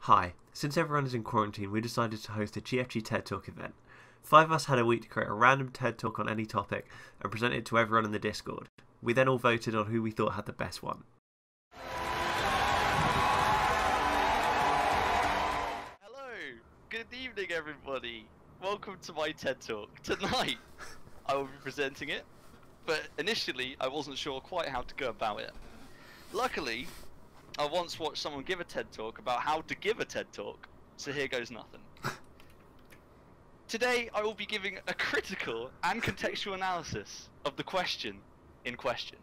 Hi, since everyone is in quarantine, we decided to host a GFG Ted Talk event. 5 of us had a week to create a random TED Talk on any topic and present it to everyone in the Discord. We then all voted on who we thought had the best one. Hello, good evening everybody. Welcome to my TED Talk. Tonight, I will be presenting it, but initially I wasn't sure quite how to go about it. Luckily, I once watched someone give a TED Talk about how to give a TED Talk, so here goes nothing. Today, I will be giving a critical and contextual analysis of the question in question.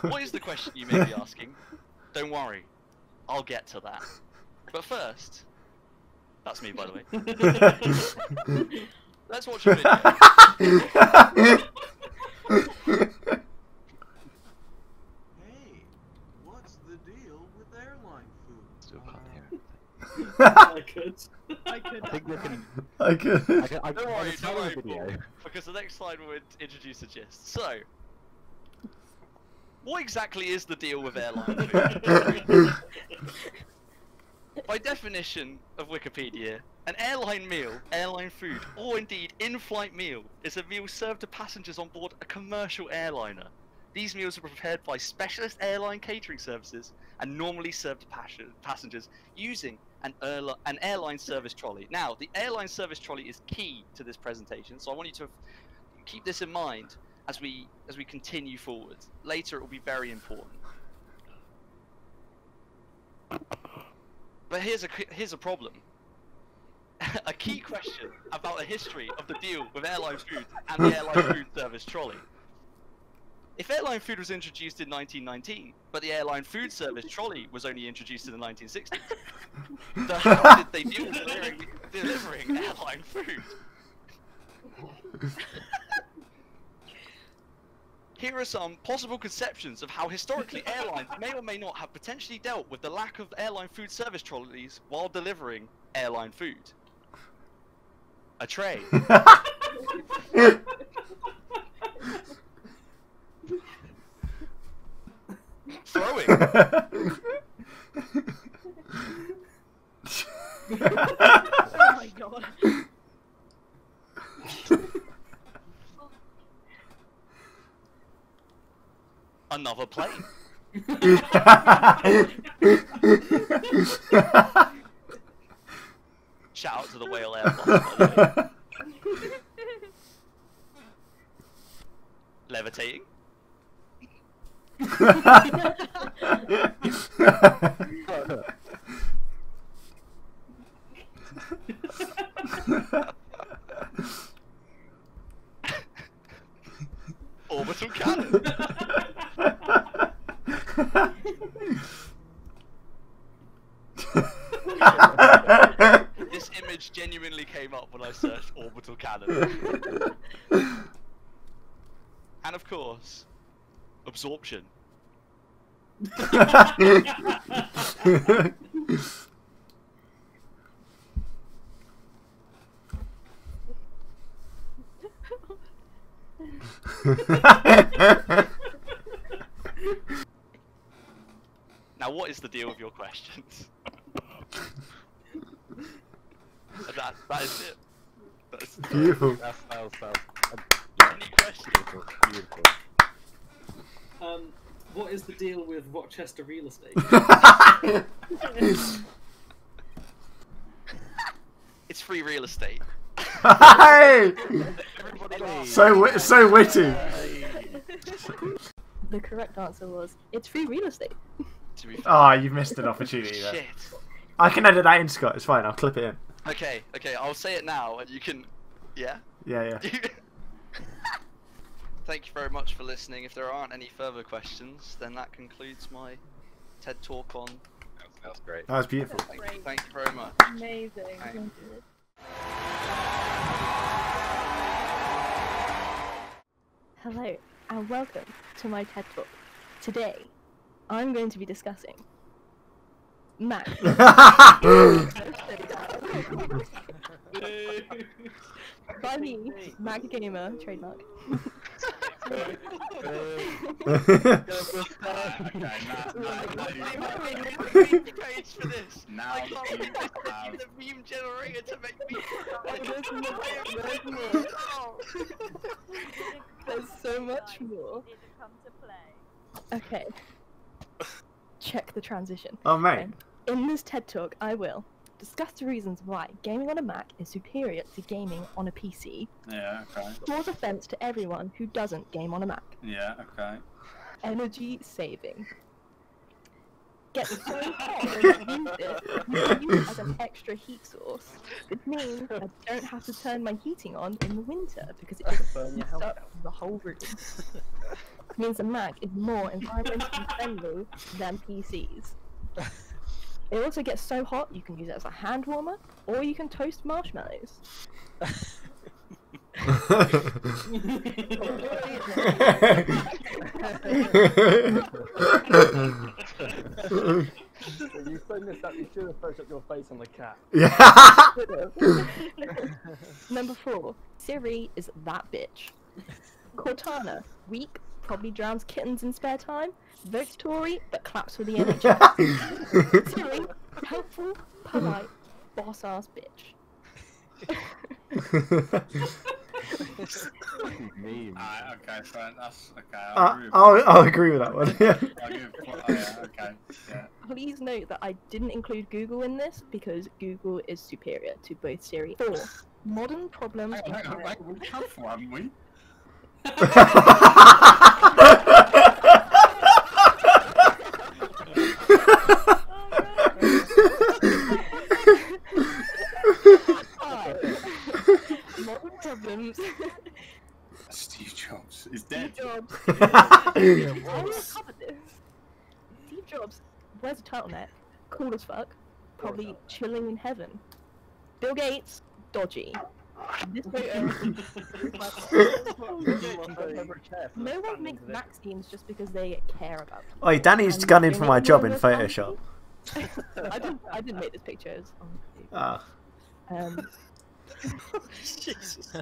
What is the question, you may be asking? Don't worry, I'll get to that. But first, that's me by the way. Let's watch a video. Hey, what's the deal with airline food? Still can't hear. I could. I think we can. I could. Don't worry, Paul, because the next slide will introduce a gist. So, what exactly is the deal with airline food? By definition of Wikipedia, an airline meal, airline food, or indeed in-flight meal is a meal served to passengers on board a commercial airliner. These meals are prepared by specialist airline catering services and normally served to passengers using an airline service trolley. Now, the airline service trolley is key to this presentation, so I want you to keep this in mind as we continue forward. Later, it will be very important. But here's a problem. A key question about the history of the deal with airline food and the airline food service trolley. If airline food was introduced in 1919, but the airline food service trolley was only introduced in the 1960s, then how did they deal with delivering airline food? Here are some possible conceptions of how historically airlines may or may not have potentially dealt with the lack of airline food service trolleys while delivering airline food. A tray. Throwing. Oh my god. Another plane. Shout out to the whale airline, by the way. Levitating. Orbital cannon. This image genuinely came up when I searched orbital cannon. And of course, absorption. Now, what is the deal with your questions? that is it. That's Beautiful. any questions? Beautiful. What is the deal with Rochester real estate? It's free real estate. Hey! Everybody laughs. So witty. The correct answer was, it's free real estate. To be fair. Ah, you've missed an opportunity there. Shit. I can edit that in, Scott. It's fine. I'll clip it in. Okay, I'll say it now and you can... Yeah? Yeah. Thank you very much for listening. If there aren't any further questions, then that concludes my TED Talk on... That's great. That was beautiful. Thank you very much. Amazing. Thank Thank you. Hello, and welcome to my TED Talk. Today, I'm going to be discussing Mac. By me, Mac Gamer, trademark. Page for this. Now I can't you believe I have- used the meme generator to make me. There's so much more. Okay. Check the transition. Oh, mate. In this TED Talk, I will discuss the reasons why gaming on a Mac is superior to gaming on a PC. Yeah, okay. Cause offense to everyone who doesn't game on a Mac. Yeah, okay. Energy saving. Get so hot when you use it, you can use it as an extra heat source. This means I don't have to turn my heating on in the winter because it just heats up the whole room. It means the Mac is more environmentally friendly than PCs. It also gets so hot you can use it as a hand warmer, or you can toast marshmallows. You phoned this up, you should have photoshopped your face on the cat. Yeah. Number 4. Siri is that bitch. Cortana, weak, probably drowns kittens in spare time. Votes Tory, but claps for the NHS. Siri, helpful, polite, boss-ass bitch. Okay, fine. That's okay. I'll agree with that one. Yeah. Okay. Yeah. Please note that I didn't include Google in this because Google is superior to both Siri. 4. Modern problems. Hang on, we've had 4, haven't we? Modern problems. Steve Jobs is dead. Steve Jobs. I will cover this. Steve Jobs wears a turtleneck, cool as fuck, probably chilling in heaven. Bill Gates, dodgy. This photo. No one makes vaccines just because they care about people. Oi, Danny's And gunning you for know my what job in was Photoshop. I didn't make this picture. It was on Ah. Jesus.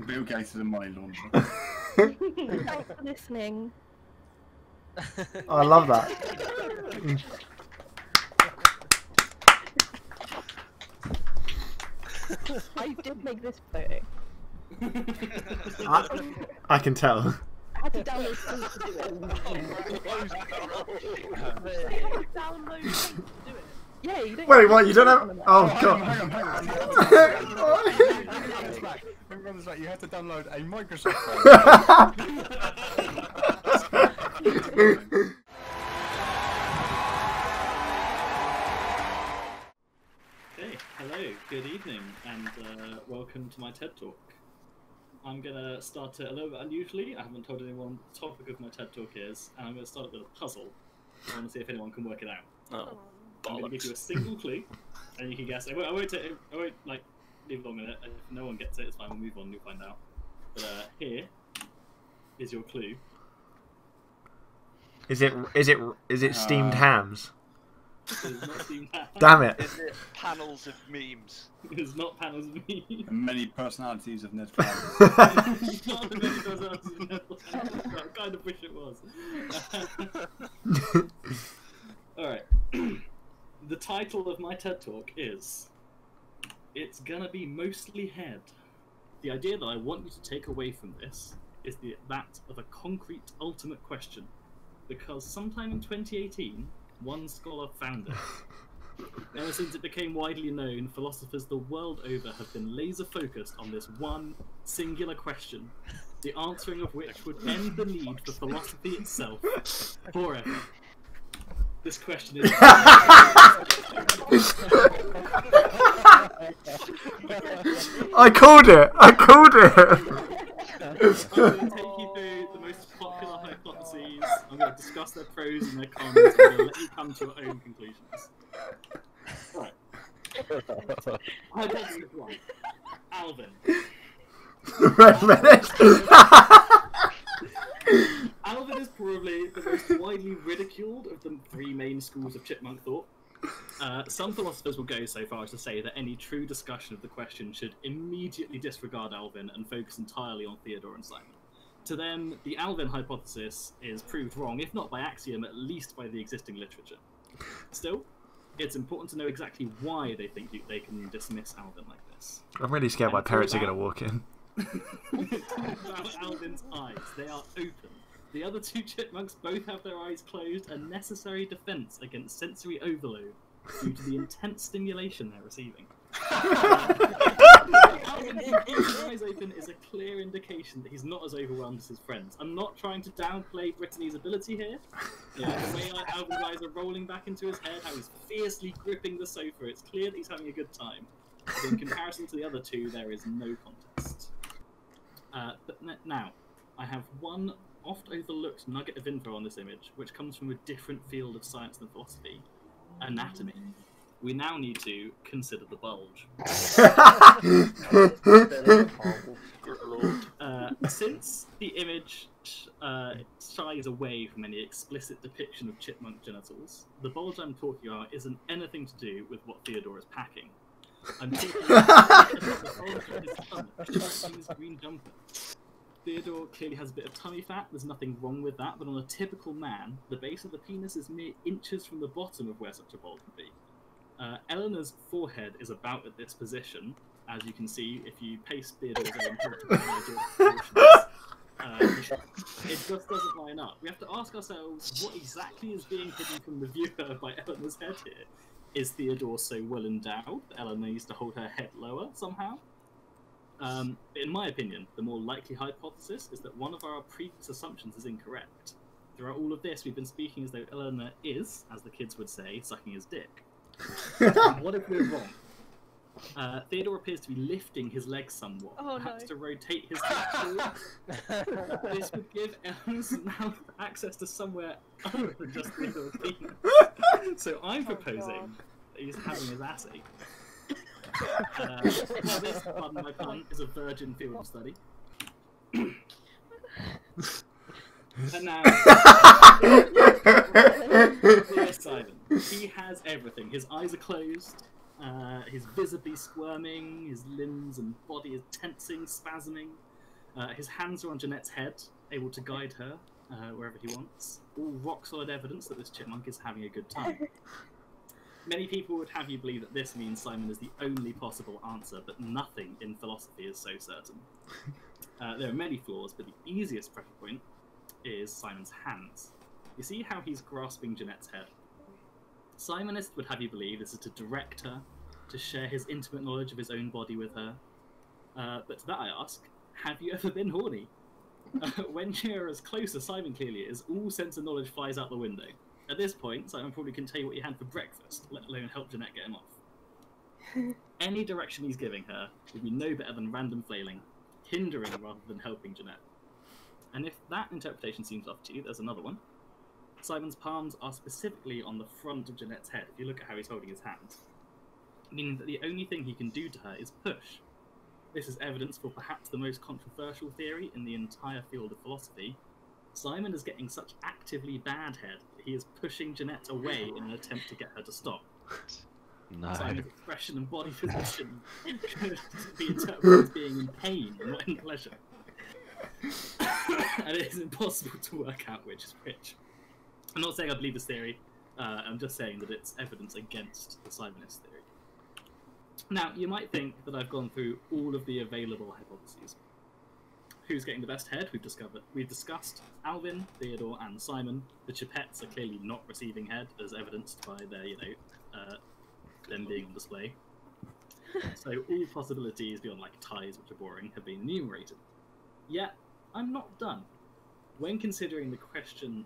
Bill Gates is a money launderer. Thanks for listening. Oh, I love that. I did make this photo. I can tell. I had to download things to do it. I had to download things to do it. Yeah, you don't. Wait, what? You don't have? Oh god. Hang on. Let me run this back. You have to download a Microsoft phone. Okay, hello, good evening, and welcome to my TED Talk. I'm going to start it a little bit unusually. I haven't told anyone what the topic of my TED Talk is, and I'm going to start it with a puzzle. I want to see if anyone can work it out. Oh, I'm going to give you a single clue, and you can guess. I won't like, leave it long in it. If no one gets it, it's fine, we'll move on and you'll find out. But here is your clue. Is it steamed hams? It is not steamed ham. Damn it. is it panels of memes? It is not panels of memes. Many personalities of Ned Flanders. It's not the many personalities of Ned Flanders. I kind of wish it was. Alright. The title of my TED Talk is It's Gonna Be Mostly Head. The idea that I want you to take away from this is that of a concrete ultimate question. Because sometime in 2018, one scholar found it. Ever since it became widely known, philosophers the world over have been laser focused on this one singular question, the answering of which would end the need for philosophy itself forever. This question is... I called it! I called it! I'm going to take you through the most popular hypotheses, I'm going to discuss their pros and their cons, and I'm going to let you come to your own conclusions. Alright. Hypothesis 1. Alvin. Red Menace. Alvin is probably the most widely ridiculed of the three main schools of chipmunk thought. Some philosophers will go so far as to say that any true discussion of the question should immediately disregard Alvin and focus entirely on Theodore and Simon. To them, the Alvin hypothesis is proved wrong, if not by axiom, at least by the existing literature. Still, it's important to know exactly why they think they can dismiss Alvin like this. I'm really scared my parents are going to walk in. About Alvin's eyes, they are open. The other two chipmunks both have their eyes closed, a necessary defense against sensory overload due to the intense stimulation they're receiving. Alvin keeping his eyes open is a clear indication that he's not as overwhelmed as his friends. I'm not trying to downplay Brittany's ability here. Yeah, the way Alvin's eyes are rolling back into his head, how he's fiercely gripping the sofa, it's clear that he's having a good time. But in comparison to the other two, there is no contest. Now, I have one oft-overlooked nugget of info on this image, which comes from a different field of science than philosophy: anatomy. We now need to consider the bulge. Since the image shies away from any explicit depiction of chipmunk genitals, the bulge I'm talking about isn't anything to do with what Theodore is packing. I'm talking about the bulge of his stomach, his green jumper. Theodore clearly has a bit of tummy fat, there's nothing wrong with that, but on a typical man, the base of the penis is mere inches from the bottom of where such a bulge would be. Eleanor's forehead is about at this position, as you can see if you paste Theodore's own proportions. It just doesn't line up. We have to ask ourselves, what exactly is being hidden from the viewer by Eleanor's head here? Is Theodore so well endowed that Eleanor needs to hold her head lower somehow? In my opinion, the more likely hypothesis is that one of our previous assumptions is incorrect. Throughout all of this, we've been speaking as though Eleanor is, as the kids would say, sucking his dick. What if we're wrong? Theodore appears to be lifting his legs somewhat, perhaps to rotate his head forward. This would give Eleanor's mouth access to somewhere other than just Theodore's penis. So I'm proposing that he's having his assy. This, pardon my pun, is a virgin field of study. And now, here's Simon. He has everything. His eyes are closed, he's visibly squirming, his limbs and body is tensing, spasming. His hands are on Jeanette's head, able to guide her wherever he wants. All rock-solid evidence that this chipmunk is having a good time. Many people would have you believe that this means Simon is the only possible answer, but nothing in philosophy is so certain. There are many flaws, but the easiest pressure point is Simon's hands. You see how he's grasping Jeanette's head? Simonists would have you believe this is to direct her, to share his intimate knowledge of his own body with her. But to that I ask, have you ever been horny? When you're as close as Simon clearly is, all sense of knowledge flies out the window. At this point, Simon probably can tell you what you had for breakfast, let alone help Jeanette get him off. Any direction he's giving her would be no better than random flailing, hindering rather than helping Jeanette. And if that interpretation seems off to you, there's another one. Simon's palms are specifically on the front of Jeanette's head, if you look at how he's holding his hands, meaning that the only thing he can do to her is push. This is evidence for perhaps the most controversial theory in the entire field of philosophy. Simon is getting such actively bad head that he is pushing Jeanette away in an attempt to get her to stop. No. Simon's expression and body position could be interpreted as being in pain, not in pleasure. And it is impossible to work out which is which. I'm not saying I believe this theory, I'm just saying that it's evidence against the Simonist theory. Now, you might think that I've gone through all of the available hypotheses. Who's getting the best head? We've discussed Alvin, Theodore, and Simon. The Chipettes are clearly not receiving head, as evidenced by their, them being on display. So all possibilities beyond like ties, which are boring, have been enumerated. Yet I'm not done. When considering the question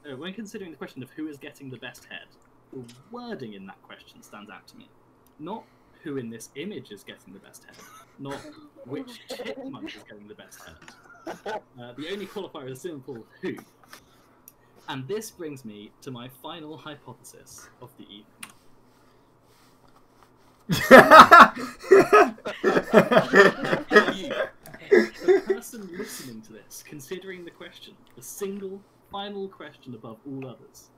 of who is getting the best head, the wording in that question stands out to me. Not who in this image is getting the best head, not which chipmunk is getting the best head. The only qualifier is simple who. And this brings me to my final hypothesis of the evening. The person listening to this, considering the question, the single final question above all others,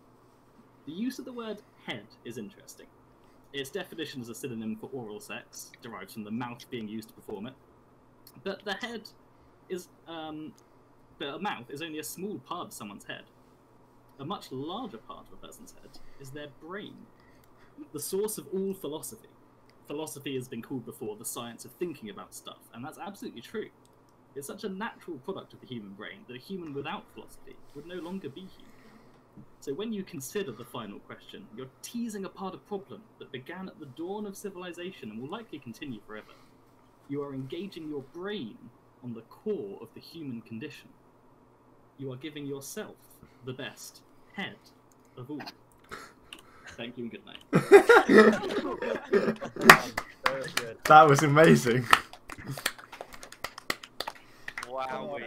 the use of the word head is interesting. Its definition as a synonym for oral sex derives from the mouth being used to perform it. But the head is But a mouth is only a small part of someone's head. A much larger part of a person's head is their brain, the source of all philosophy. Philosophy has been called before the science of thinking about stuff, and that's absolutely true. It's such a natural product of the human brain that a human without philosophy would no longer be human. So when you consider the final question, you're teasing apart a problem that began at the dawn of civilization and will likely continue forever. You are engaging your brain on the core of the human condition. You are giving yourself the best head of all. Thank you and good night. Very good. That was amazing. Wow.